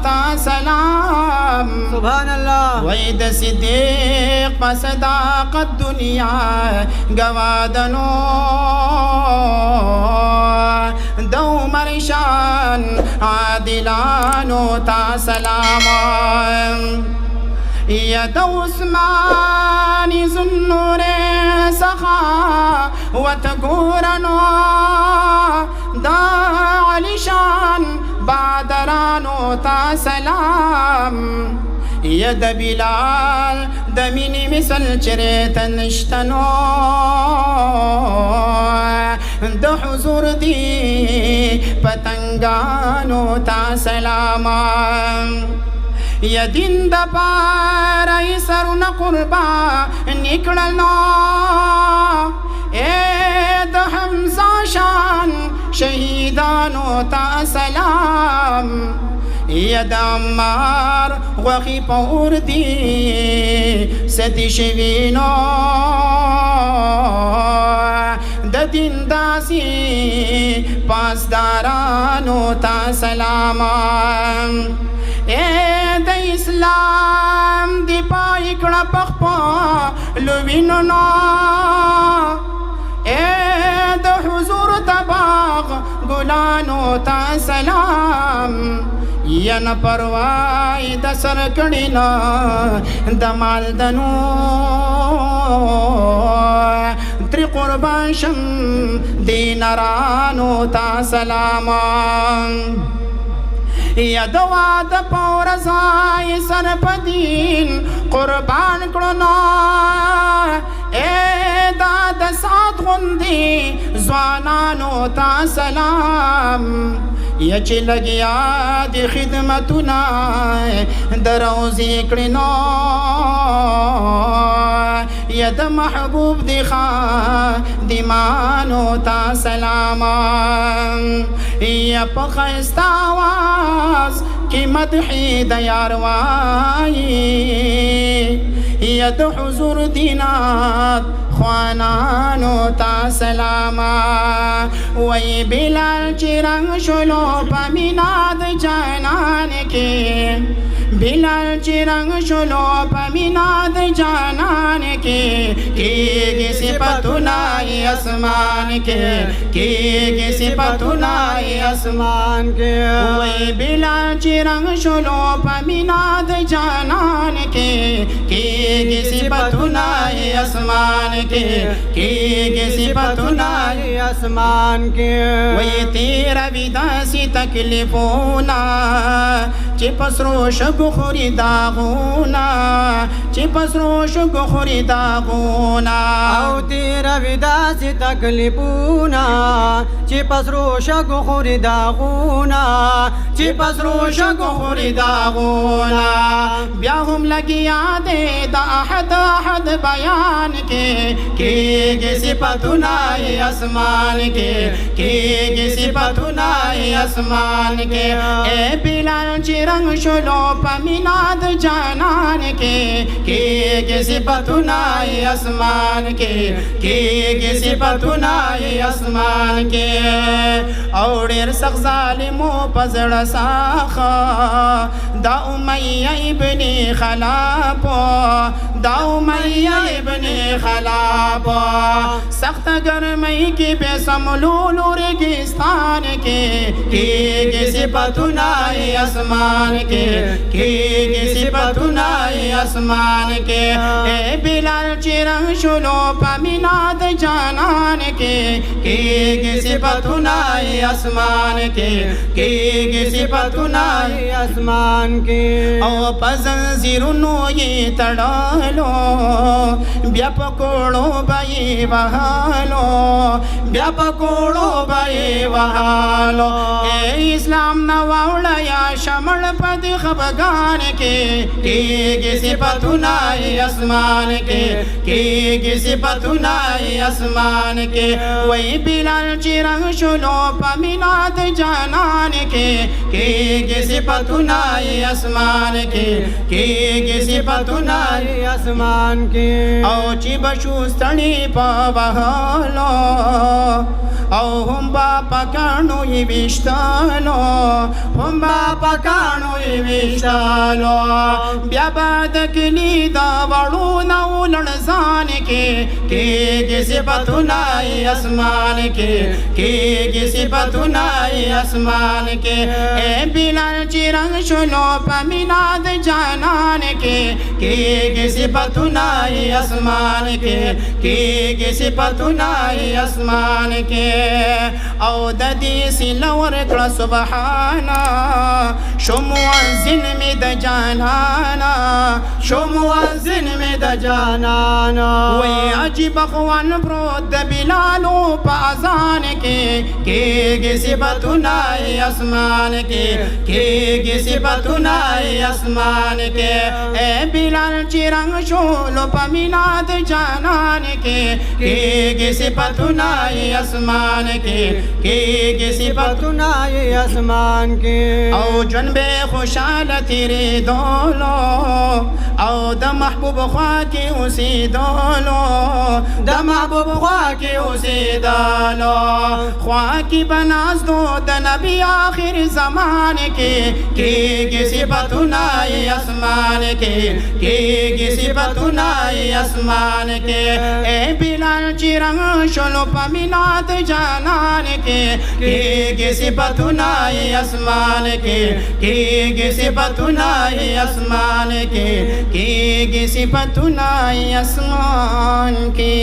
تا سلام سبحان الله وای د صدیق په صداقت دنیا گوادنو د عمر شان عادلانو تا سلام یا د عثمان ذوالنور سخا وتګورنو دا علی شان بادرانو تا سلام یا د بلال د مینې مثل چرته نشتنو د حضور دی پتنګانو تا سلام یا دین د پاره سرونه قربان نکړلو اے د حمزه شان شهیدانو تا سلام یا د عمار غوښې په اور دي ستی شوینو د دین داسې پاسدارانو تا سلام اے د اسلام دی پای کړه پخپلو وینو نو اے د حضور د باغ ګلانو تا سلام یا نه پروا د سر کړي نه د مال دنو تر قربان شم دینارانو تا سلام یا دوا د پورزای سر پدین قربان کړو نو اے داد سات غندي ځوانانو تا سلام یا چې لګیا د خدمتونه دروزې کړي نو یا د محبوب دی خادمانو تا سلام یا په ښایسته آواز کې مدحې د یار وایي یا د حضور دینات خوانانو تا سلام وی بلال چې رنگ شلو په مینا د جانان کې بلال چې رنگ شلو په مینا د جانان کې کېږي صفتونه اسمان کې کېږي صفتونه اسمان کې وی بلال چې رنگ شلو په مینا د جانان کې کېږي صفتونه اسمان کې کېږي صفتونه اسمان کې وی تیرا ویداسي تکلیفونه چې پسرو شګو خوري داغونه چې پسرو شګو خوري داغونه او تیرا ویداسي تکلیفونه چې پسرو شګو خوري داغونه چې پسرو شګو خوري داغونه بیا هم لګیا دې د احد احد بیان کې کېږي صفتونه اسمان کې کېږي صفتونه اسمان کې اے بلال چې رنگ شلو په مینا د جانان کې کېږي صفتونه اسمان کې کېږي صفتونه اسمان کې او ډېر سخت ظالمو په زړه ساخه دا امیه ابن خلاب دا امیه ابن خلاب سخت گرمی کی بے سملولو ریگستان کے کېږي صفتونه اسمان کے کېږي صفتونه اسمان کے اے بلال چې رنگ شلو په مینا د جانان کې کېږي صفتونه اسمان کے کېږي صفتونه اسمان کې او په زنځیرونو یې تړلو بیا په کوړو به یې وهلو بیا په کوړو به یې وهلو اے اسلام نه واوړه یا شمړ په دې خفګان کې کېږي صفتونه اسمان کې کېږي صفتونه اسمان کې وای بلال چې رنگ شلو په مینا د جانان کې کېږي صفتونه اسمان کې کېږي صفتونه اسمان کې او چې بشو ستړي په وهلو او هم با پکانو ی وشتالو هم با پکانو ی وشتالو بیا بعد کلی دا وړو نو لړزان کې کېږي صفتونه اسمان کې کېږي صفتونه اسمان کې اے بلال چې رنگ شلو په مینا د جانان کې کېږي صفتونه اسمان کې کېږي صفتونه اسمان کې او د دې سلور کړه سبحانا شو مؤذن می د جانانا شو مؤذن می د جانانا وی عجیب خوان پروت د بلالو په اذان کې کېږي صفتونه اسمان کې کېږي صفتونه اسمان کې اے بلال چې رنگ شولو په مینا د جانان کې کېږي صفتونه اسمان کې کېږي صفتونه اسمان کې او جون به خوشاله تیرې دولو او د محبوب خوا کې اوسېدلو د محبوب خوا کې اوسېدلو خوا کې بناز دو د نبی آخر زمان کې کېږي صفتونه اسمان کې کېږي صفتونه اسمان کې اے بلال چې رنگ شلو په مینا د جانان کې کېږي صفتونه اسمان کې کېږي صفتونه اسمان کې کېږي صفتونه اسمان کې